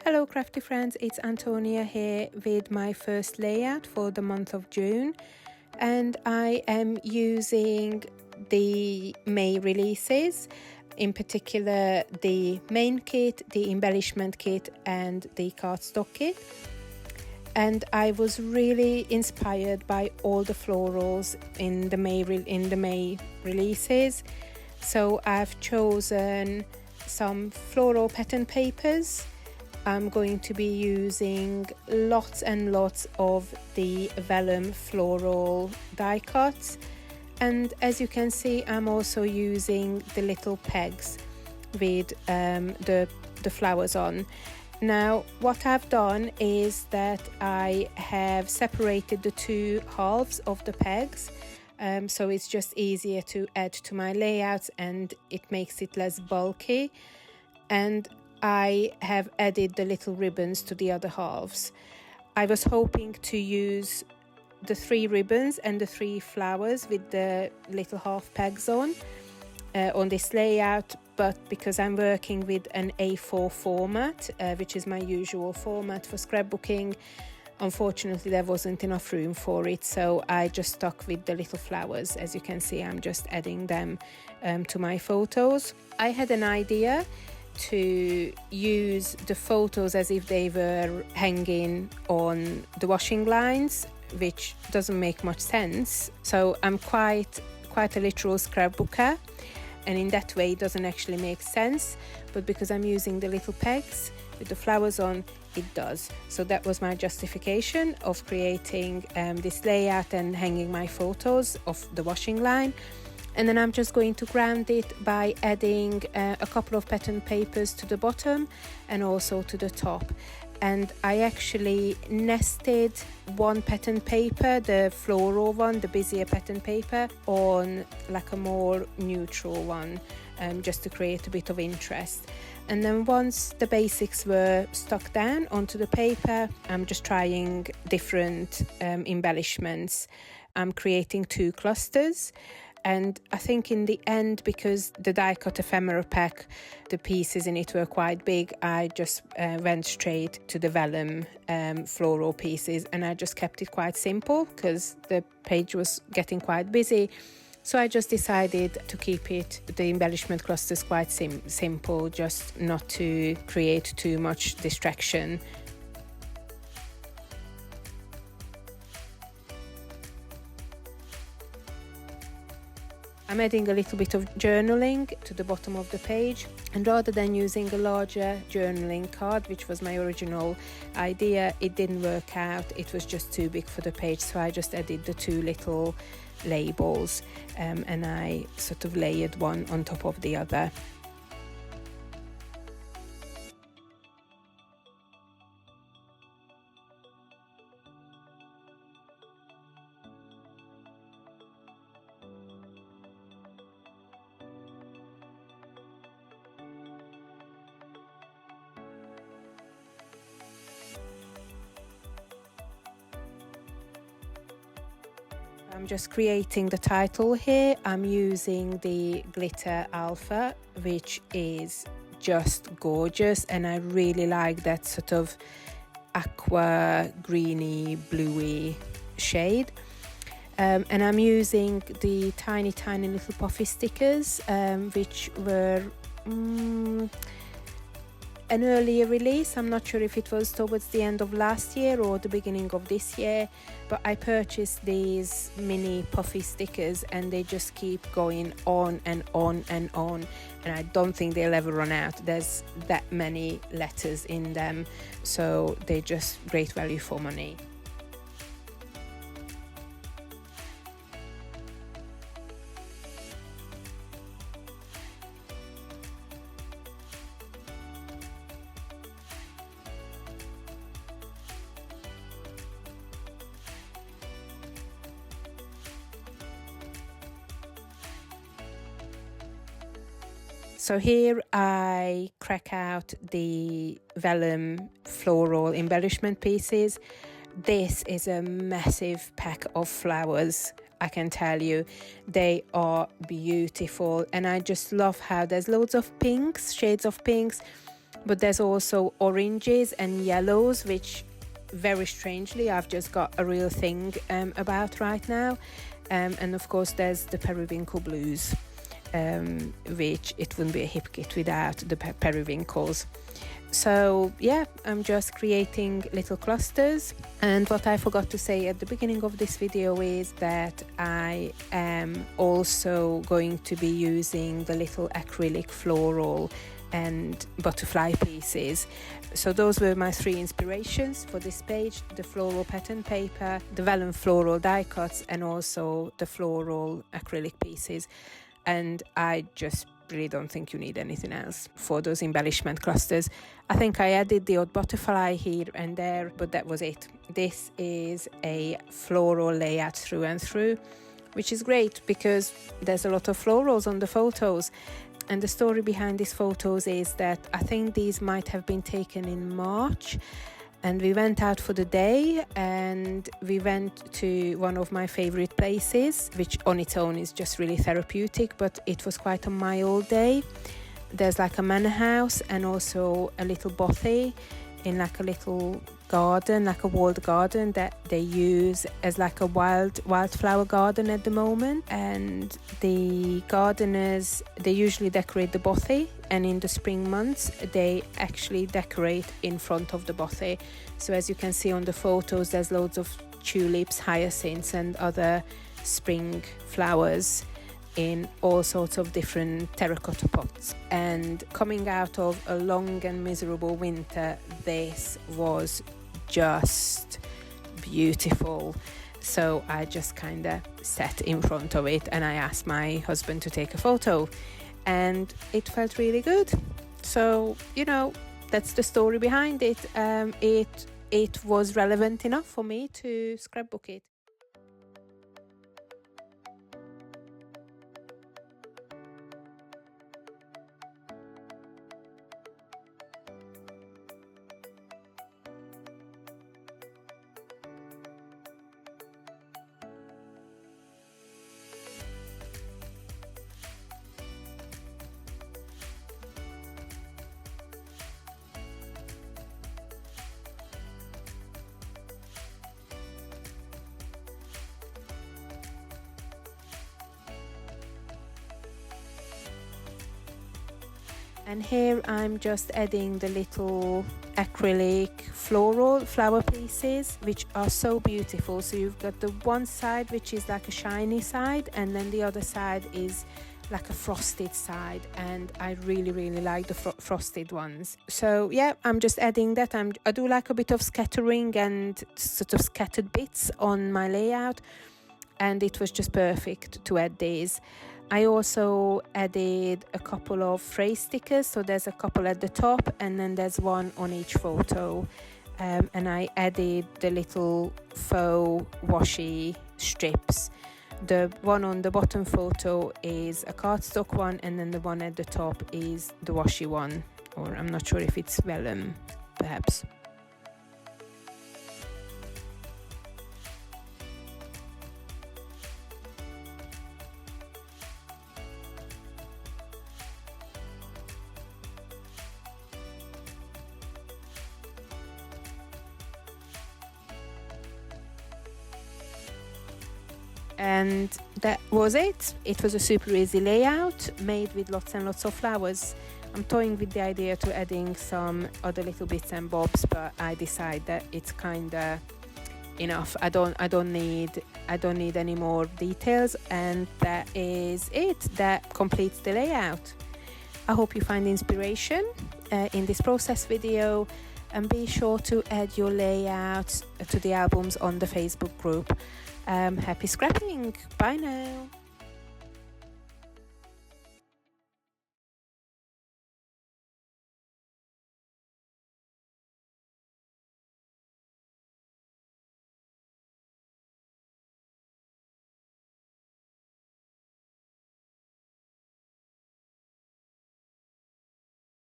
Hello crafty friends, it's Antonia here with my first layout for the month of June, and I am using the May releases, in particular the main kit, the embellishment kit and the cardstock kit. And I was really inspired by all the florals in the May releases. So I've chosen some floral pattern papers. I'm going to be using lots and lots of the vellum floral die cuts, and as you can see I'm also using the little pegs with the flowers on. Now what I've done is that I have separated the two halves of the pegs, so it's just easier to add to my layouts and it makes it less bulky, and I have added the little ribbons to the other halves. I was hoping to use the 3 ribbons and the 3 flowers with the little half pegs on this layout, but because I'm working with an A4 format, which is my usual format for scrapbooking, unfortunately there wasn't enough room for it, so I just stuck with the little flowers. As you can see, I'm just adding them to my photos. I had an idea to use the photos as if they were hanging on the washing lines, which doesn't make much sense. So I'm quite a literal scrapbooker, and in that way it doesn't actually make sense, but because I'm using the little pegs with the flowers on, it does. So that was my justification of creating this layout and hanging my photos of the washing line. And then I'm just going to ground it by adding a couple of pattern papers to the bottom and also to the top. And I actually nested one pattern paper, the floral one, the busier pattern paper, on like a more neutral one, just to create a bit of interest. And then once the basics were stuck down onto the paper, I'm just trying different embellishments. I'm creating 2 clusters. And I think in the end, because the die cut ephemera pack, the pieces in it were quite big, I just went straight to the vellum floral pieces, and I just kept it quite simple because the page was getting quite busy. So I just decided to keep the embellishment clusters quite simple, just not to create too much distraction. I'm adding a little bit of journaling to the bottom of the page, and rather than using a larger journaling card, which was my original idea, it didn't work out. It was just too big for the page, so I just added the 2 little labels, and I sort of layered one on top of the other. I'm just creating the title here. I'm using the glitter alpha, which is just gorgeous, and I really like that sort of aqua greeny bluey shade. And I'm using the tiny little puffy stickers, which were an earlier release. I'm not sure if it was towards the end of last year or the beginning of this year, but I purchased these mini puffy stickers and they just keep going on and on and on, and I don't think they'll ever run out. There's that many letters in them, so they're just great value for money. So here I crack out the vellum floral embellishment pieces. This is a massive pack of flowers, I can tell you. They are beautiful, and I just love how there's loads of pinks, shades of pinks, but there's also oranges and yellows, which very strangely I've just got a real thing about right now. And of course there's the periwinkle blues, which it wouldn't be a hip kit without the periwinkles. So yeah, I'm just creating little clusters. And what I forgot to say at the beginning of this video is that I am also going to be using the little acrylic floral and butterfly pieces. So those were my 3 inspirations for this page: the floral pattern paper, the vellum floral die cuts, and also the floral acrylic pieces. And I just really don't think you need anything else for those embellishment clusters. I think I added the odd butterfly here and there, but that was it. This is a floral layout through and through, which is great because there's a lot of florals on the photos. And the story behind these photos is that I think these might have been taken in March, and we went out for the day and we went to one of my favorite places, which on its own is just really therapeutic, but it was quite a mild day. There's like a manor house and also a little bothy in like a little garden, like a walled garden that they use as like a wildflower garden at the moment. And the gardeners, they usually decorate the bothy, and in the spring months they actually decorate in front of the bothy. So as you can see on the photos, there's loads of tulips, hyacinths and other spring flowers in all sorts of different terracotta pots. And coming out of a long and miserable winter, this was just beautiful. So I just kind of sat in front of it and I asked my husband to take a photo, and it felt really good. So, you know, that's the story behind it. It was relevant enough for me to scrapbook it. And here I'm just adding the little acrylic floral flower pieces, which are so beautiful. So you've got the one side which is like a shiny side, and then the other side is like a frosted side, and I really like the frosted ones. So yeah, I'm just adding that. I do like a bit of scattering and sort of scattered bits on my layout, and it was just perfect to add these. I also added a couple of phrase stickers, so there's a couple at the top and then there's one on each photo, and I added the little faux washi strips. The one on the bottom photo is a cardstock one, and then the one at the top is the washi one, or I'm not sure if it's vellum, perhaps. And that was it. It was a super easy layout made with lots and lots of flowers. I'm toying with the idea to adding some other little bits and bobs, but I decide that it's kinda enough. I don't need any more details, and that is it. That completes the layout. I hope you find inspiration in this process video, and be sure to add your layouts to the albums on the Facebook group. Happy scrapping. Bye now.